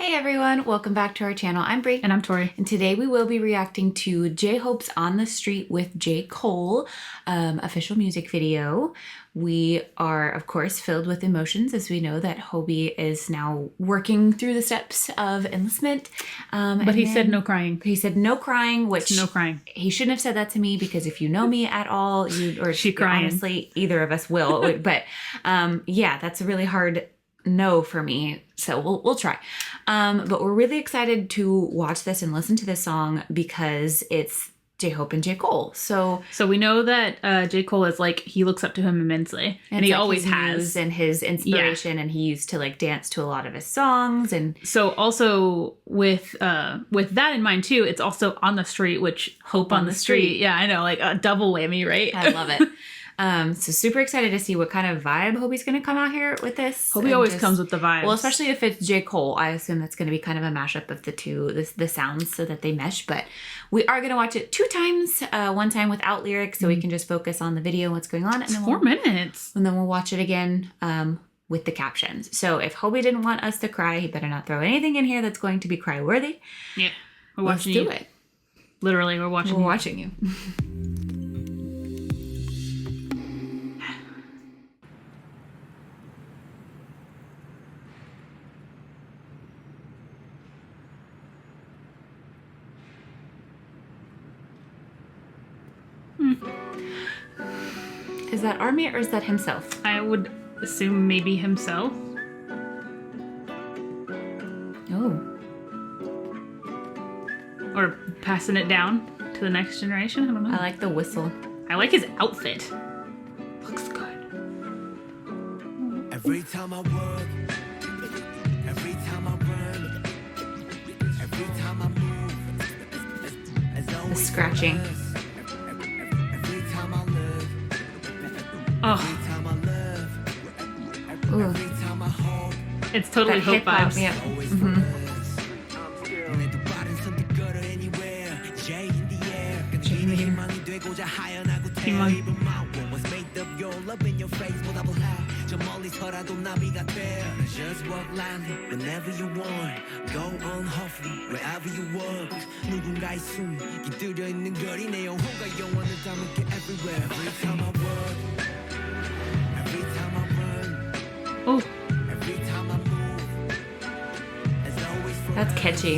Hey everyone, welcome back to our channel. I'm Brie. And I'm Tori. And today we will be reacting to J-Hope's On the Street with J. Cole official music video. We are, of course, filled with emotions as we know that Hobie is now working through the steps of enlistment. But he said no crying. He said no crying, which no crying. He shouldn't have said that to me because if you know me at all, she crying. Honestly, either of us will. But yeah, that's a really hard no for me, so we'll try. But we're really excited to watch this and listen to this song because it's J-Hope and J. Cole. So we know that J. Cole is like, he looks up to him immensely, and he like always has, and his inspiration, and he used to like dance to a lot of his songs. And so also with that in mind too, it's also On the Street, which Hope on the Street. Yeah, I know, like a double whammy, right? I love it. So super excited to see what kind of vibe Hobie's going to come out here with this. Hobie always comes with the vibes. Well, especially if it's J. Cole, I assume that's going to be kind of a mashup of the two, the sounds so that they mesh. But we are going to watch it 2 times, one time without lyrics, so we can just focus on the video and what's going on. And then 4 minutes. And then we'll watch it again with the captions. So if Hobie didn't want us to cry, he better not throw anything in here that's going to be cry-worthy. Yeah, we're watching you. Let's do it. Literally, we're watching you. We're watching you. Is that Army or is that himself? I would assume maybe himself. Oh. Or passing it down to the next generation. I don't know. I like the whistle. I like his outfit. Looks good. Every time I work, every time I run, every time I move, the scratching. Oh. Ooh. It's totally Hope vibes. Yeah. Just walk lightly whenever you want. Go unhuffy wherever you walk. 누군가 있음 깃들여 있는 거리 내 영혼과 영원을 담을게 everywhere. Every time I walk, every time I run, oh, every time I move, as always for that's catchy.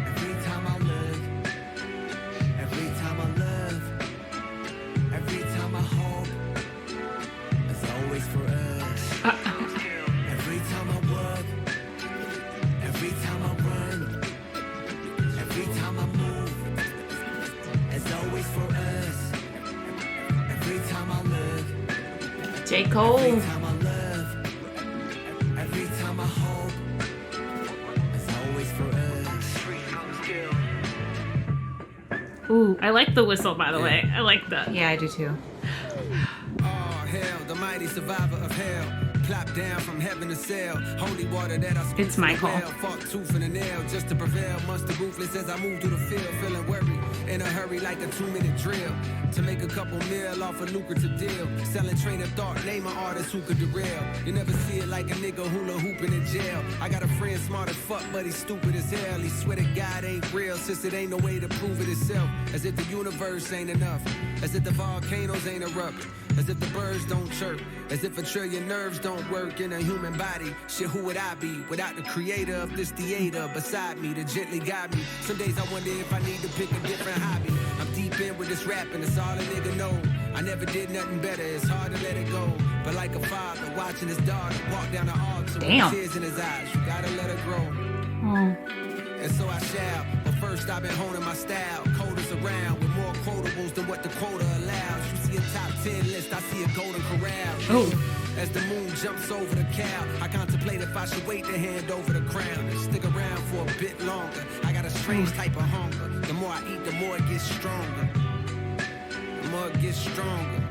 Every time I look, every time I love, every time I hope, as always for us. Every time I walk, every time I run, every time I move, as always for us. Every time I look, J. Cole. every time I love, every time I hope, as always for us. Ooh, I like the whistle, by the way. I like that. Yeah, I do too. Oh, hell, the mighty survivor of hell. Plop down from heaven to sail. Holy water that I speak. It's my call. Fought tooth and a nail just to prevail. Muster ruthless as I move through the field. Feeling worried in a hurry like a 2-minute drill. To make a couple mil off a lucrative deal. Selling train of thought, name an artist who could derail. You never see it like a nigga hula hooping in jail. I got a friend smart as fuck, but he's stupid as hell. He swear to God ain't real, since it ain't no way to prove it itself. As if the universe ain't enough. As if the volcanoes ain't erupting. As if the birds don't chirp. As if a trillion nerves don't work in a human body. Shit, who would I be without the creator of this theater beside me to gently guide me? Some days I wonder if I need to pick a different hobby. I'm deep in with this rapping, that's all a nigga know. I never did nothing better, it's hard to let it go. But like a father watching his daughter walk down the altar with tears in his eyes, you gotta let her grow. Oh. And so I shall, but first I've been honing my style. Coders around with more quotables than what the quota allows. You see a top 10 list, I see a golden corral. Oh. As the moon jumps over the cow, I contemplate if I should wait to hand over the crown and stick around for a bit longer. I got a strange type of hunger. The more I eat, the more it gets stronger. The more it gets stronger.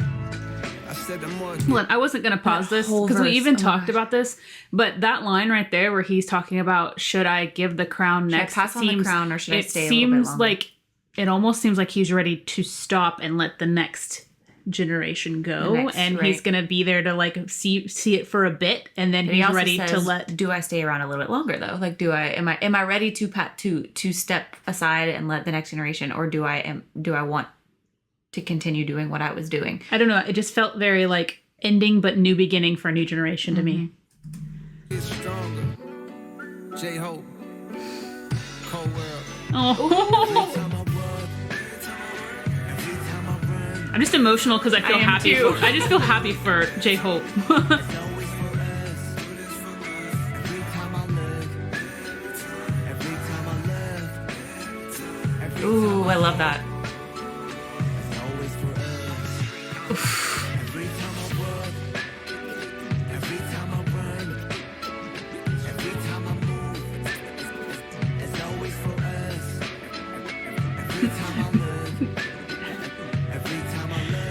I said the more. Hold on, I wasn't gonna pause this because we even talked about this, but that line right there where he's talking about should I give the crown next? Should I pass on the crown or should I stay a little bit seems longer? like it almost seems like he's ready to stop and let the next generation go, next, and right. he's gonna be there to like see it for a bit, and then He he's also ready to says, let. do I stay around a little bit longer though? Like, am I ready to step aside and let the next generation, or do I want to continue doing what I was doing? I don't know. It just felt very like ending but new beginning for a new generation to me. It's stronger. J-Hope. Cold world. Oh. I'm just emotional because I feel happy. I just feel happy for J-Hope. Ooh, I love that.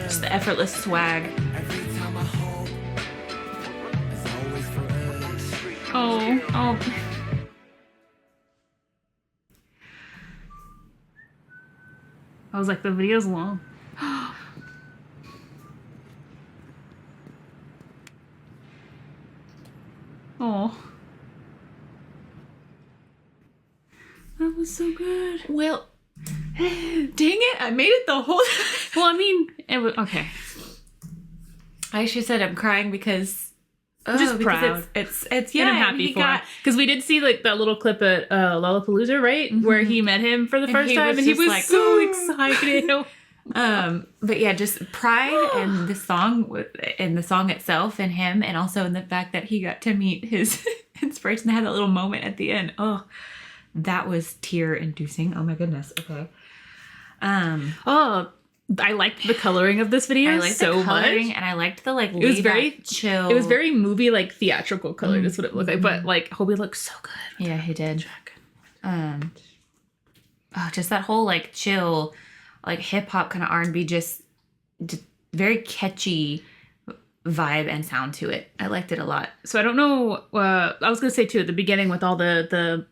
Just the effortless swag. Oh. I was like, the video's long. Oh. That was so good. Well, dang it, I made it the whole time. Well, I mean, it was okay. I should said I'm crying because Just proud. It's And I'm happy for him. Because we did see like that little clip at Lollapalooza, right? Mm-hmm. Where he met him for the first time, and he was like, so excited. But yeah, just pride in the song itself, and him, and also in the fact that he got to meet his inspiration. They had that little moment at the end. Oh, that was tear-inducing. Oh my goodness. Okay. I liked the coloring of this video so much, and I liked the like. It was very chill. It was very movie like theatrical color. That's what it looked like. But like Hobie looked so good. Yeah, he did. Just that whole like chill, like hip hop kind of R&B, just very catchy vibe and sound to it. I liked it a lot. So I don't know. I was gonna say too at the beginning with all the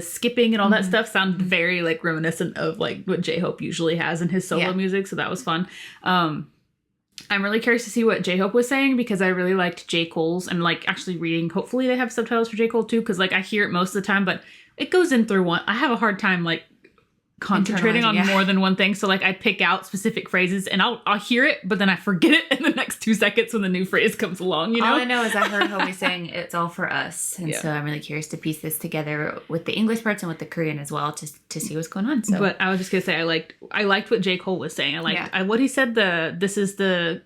skipping and all that stuff sounded very like reminiscent of like what J-Hope usually has in his solo music. So that was fun. I'm really curious to see what J-Hope was saying because I really liked J. Cole's and like actually reading. Hopefully they have subtitles for J. Cole too because like I hear it most of the time, but it goes in through one. I have a hard time like concentrating on more than one thing, so like I pick out specific phrases and I'll hear it, but then I forget it in the next 2 seconds when the new phrase comes along. You know, all I know is I heard Hobie saying it's all for us, and so I'm really curious to piece this together with the English parts and with the Korean as well to see what's going on. So, but I was just gonna say I liked what J. Cole was saying. I liked what he said. This is the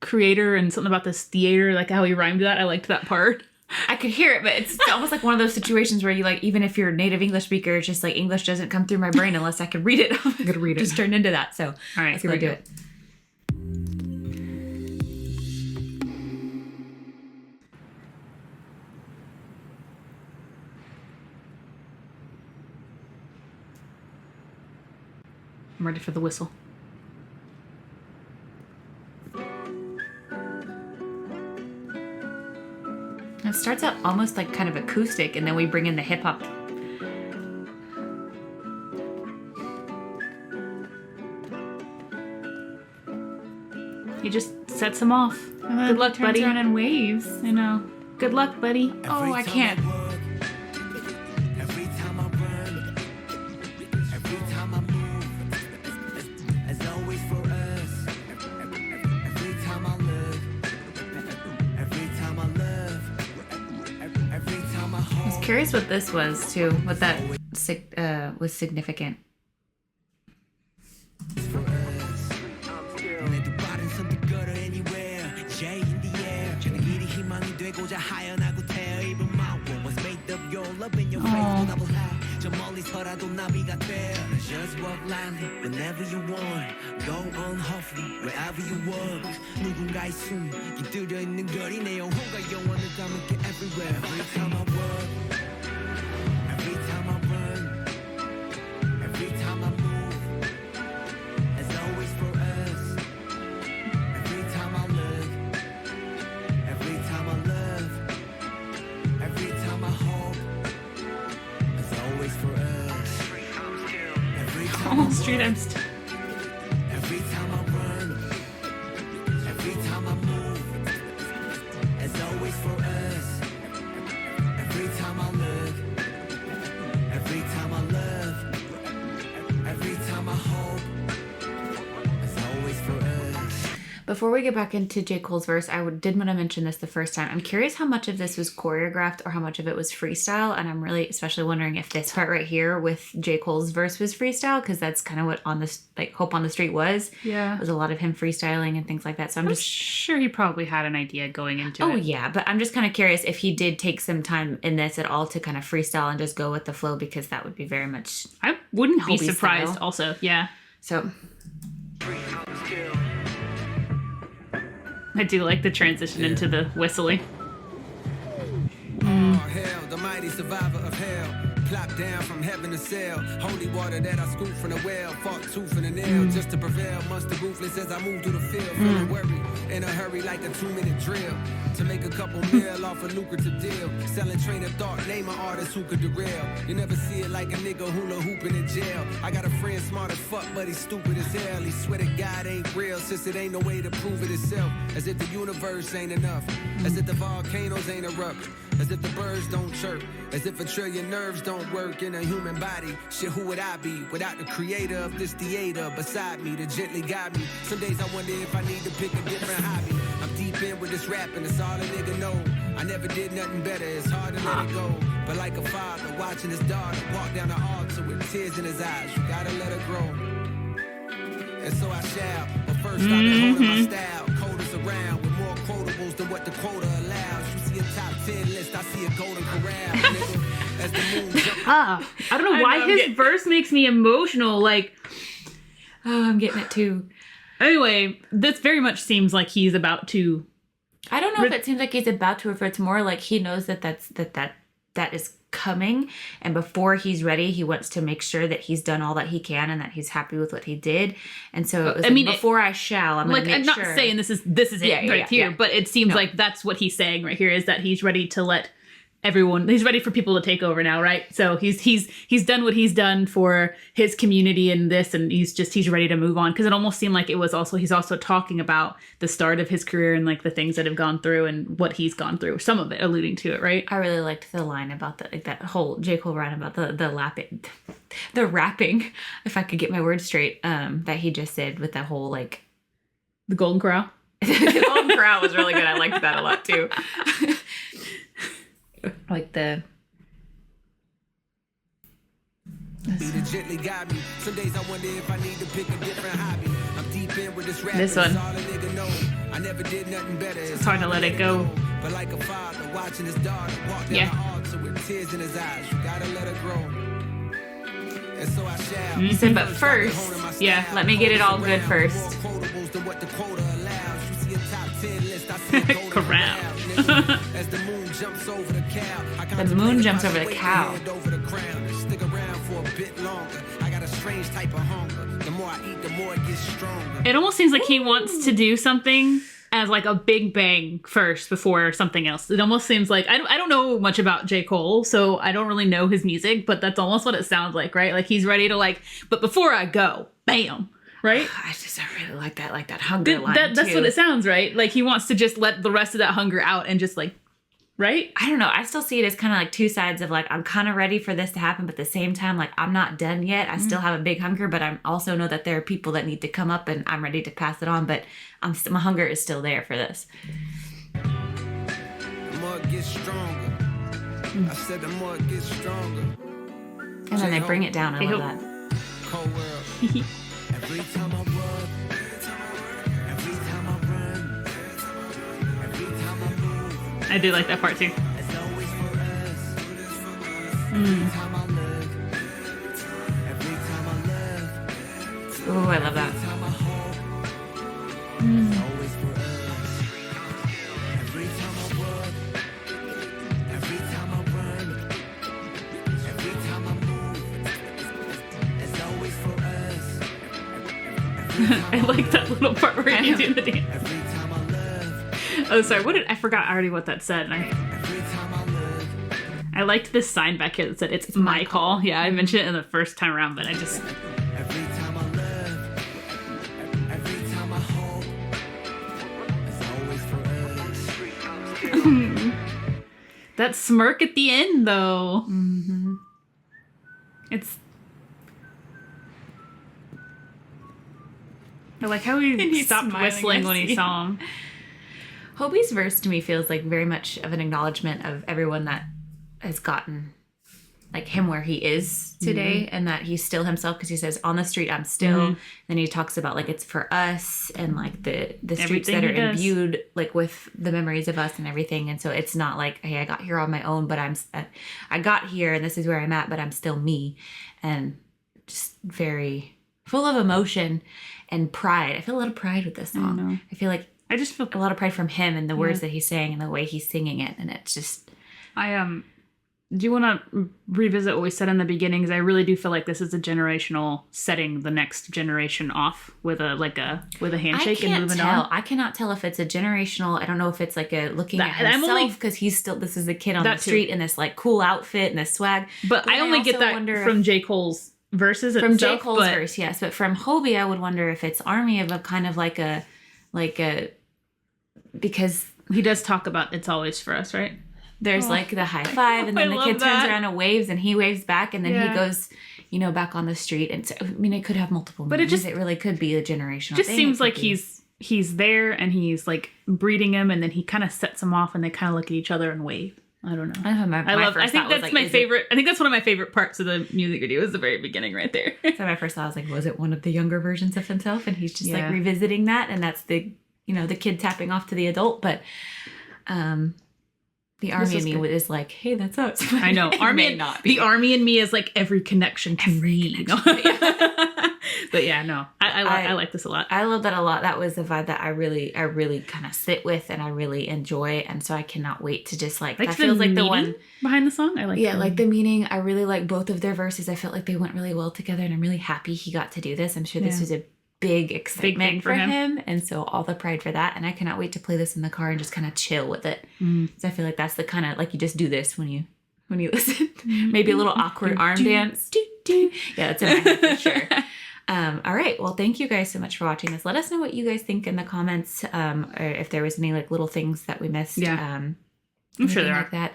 creator and something about this theater, like how he rhymed that. I liked that part. I could hear it, but it's almost like one of those situations where you like, even if you're a native English speaker, it's just like English doesn't come through my brain unless I can read it. I'm gonna read it. Just turned into that. So, all right, let's go do it. I'm ready for the whistle. It starts out almost like kind of acoustic, and then we bring in the hip hop. He just sets him off. Good luck, turns buddy. Around and waves. I know. Good luck, buddy. Oh, I can't. Curious what this was too. What that was significant. Just walk lightly whenever you want. Go on huffy wherever you walk. 누군가의 숨 깃들여 있는 거리 내 영혼과 영원을 감을게 everywhere. Every time I walk, every time I run, every time I move, it's always for us. Every time I look, every time I love, every time I hope, it's always for us. Oh, street I'm still. Every time I run. always for us. Every time I look, every time I love, every time I hope, it's always for us. Before we get back into J. Cole's verse, I did want to mention this the first time. I'm curious how much of this was choreographed or how much of it was freestyle. And I'm really especially wondering if this part right here with J. Cole's verse was freestyle, because that's kind of what on this, like, Hope on the Street was. Yeah. It was a lot of him freestyling and things like that. So I'm just sure he probably had an idea going into it. Oh, yeah. But I'm just kind of curious if he did take some time in this at all to kind of freestyle and just go with the flow, because that would be very much. I wouldn't be Hobie surprised style. also. Yeah. So I do like the transition into the whistling. Oh, hell, the mighty survivor of hell. Plop down from heaven to sail. Holy water that I scooped from the well. Fought tooth and a nail just to prevail. Monster ruthless as I move through the field. Feeling worried in a hurry like a 2-minute drill. To make a couple mil off a lucrative deal. Selling train of thought, name an artist who could derail. You never see it like a nigga hula hooping in jail. I got a friend smart as fuck, but he's stupid as hell. He swear to God ain't real, since it ain't no way to prove it itself. As if the universe ain't enough. As if the volcanoes ain't erupt. As if the birds don't chirp. As if a trillion nerves don't work in a human body. Shit, who would I be without the creator of this theater beside me to gently guide me? Some days I wonder if I need to pick a different hobby. I'm deep in with this rapping, it's all a nigga know. I never did nothing better, it's hard to let it go. But like a father watching his daughter walk down the altar with tears in his eyes, you gotta let her grow. And so I shall, but first I've been holding my style. Coders around with more quotables than what the quota allows. You see a top 10 list, I see a golden corral. Nigga, as the moon jump. I don't know why his verse makes me emotional. Like, oh, I'm getting it too. anyway, this very much seems like he's about to. I don't know if it seems like he's about to, or if it's more like he knows that that is coming, and before he's ready, he wants to make sure that he's done all that he can and that he's happy with what he did. And so it was before I shall, I'm like, gonna make I'm sure. not saying this is it right here, but it seems like that's what he's saying right here, is that he's ready to let everyone, he's ready for people to take over now, right? So he's done what he's done for his community and this, and he's ready to move on. Because it almost seemed like it was also, he's also talking about the start of his career and like the things that have gone through and what he's gone through, some of it alluding to it, right? I really liked the line about that whole J. Cole line about the rapping, if I could get my words straight, that he just said with that whole like the Golden Corral. The Golden Corral was really good. I liked that a lot too. Like the gently guide me. Some days I wonder if I need to pick a different hobby. I'm deep in with this rap. This one. All a nigga know. I never did nothing better. It's hard to let it go. But like a father watching his daughter walk down the altar with tears in his eyes, you gotta let her grow. And so I shall. He said, but first, let me get it all good first. Corral. As the moon jumps over the cow. The moon jumps over the cow. Stick around for a bit longer. I got a strange type of hunger. The more I eat, the more it gets stronger. It almost seems like he wants to do something as like a big bang first before something else. It almost seems like, I don't know much about J. Cole, so I don't really know his music, but that's almost what it sounds like, right? Like he's ready to like, but before I go, bam. Right? I really like that hunger line. That's too. what it sounds, right? Like he wants to just let the rest of that hunger out and just like, right? I don't know. I still see it as kind of like two sides of like, I'm kind of ready for this to happen, but at the same time, like I'm not done yet. I still have a big hunger, but I also know that there are people that need to come up and I'm ready to pass it on, but my hunger is still there for this. The more it gets stronger. I said the more it gets stronger. And then they bring it down. I love that. Cold world. Every time I walk, every time I run, every time I move. I do like that part too. It's always for us. Every time I look, every time I love. Ooh, I love that. Every time I hope, it's always for us. Every time I walk, every time I run, every time I move. It's always for us. I like that little part where you do the dance. Every time I love, Oh, sorry. I forgot already what that said. And every time I love. I liked this sign back here that said, it's my call. Yeah, I mentioned it in the first time around, but I just... Every time I love, every time I hope, it's always for us. That smirk at the end, though. Mm-hmm. It's. I like how he stopped whistling when he saw him. Hobie's verse to me feels like very much of an acknowledgement of everyone that has gotten like him where he is today, and that he's still himself, because he says on the street I'm still. Then he talks about like it's for us, and like the streets Everything that are he does. imbued like with the memories of us and everything. And so it's not like, hey, I got here on my own, but I got here and this is where I'm at, but I'm still me. And just very full of emotion and pride. I feel a lot of pride with this song. I feel like I just feel a lot of pride from him and the words that he's saying and the way he's singing it. And it's just, do you want to revisit what we said in the beginning? Because I really do feel like this is a generational setting the next generation off with a handshake and moving on. I cannot tell if it's a generational. I don't know if it's like a looking at himself, because he's still, this is a kid on the street in this like cool outfit and this swag. But I only get that from J. Cole's verses itself. From J. Cole's verse, yes. But from Hobie, I would wonder if it's Army of a kind of like a, because he does talk about it's always for us, right? There's like the high five, and then the kid turns around and waves, and he waves back, and then he goes, back on the street. And so, I mean, it could have multiple meanings. It really could be a generational just thing. Seems like he's there, and he's like breeding him, and then he kind of sets him off, and they kind of look at each other and wave. I don't know. I think that's my favorite. I think that's one of my favorite parts of the music video is the very beginning right there. So my first thought was like, was it one of the younger versions of himself? And he's just like revisiting that, and that's the the kid tapping off to the adult. But the Army in me is like, hey, that's us. I know. The Army in me is like every connection to me. But yeah, no. I like this a lot. I love that a lot. That was the vibe that I really kind of sit with and I really enjoy. And so I cannot wait to just like that feels like the one behind the song. I like like the meaning. I really like both of their verses. I felt like they went really well together, and I'm really happy he got to do this. I'm sure this was a big excitement for him, and so all the pride for that. And I cannot wait to play this in the car and just kind of chill with it. So I feel like that's the kind of like you just do this when you listen. Maybe a little awkward arm dance. Yeah, that's in my head for sure. All right, well, thank you guys so much for watching this. Let us know what you guys think in the comments, or if there was any like little things that we missed. I'm sure there are. That.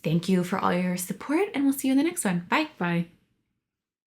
Thank you for all your support, and we'll see you in the next one. Bye.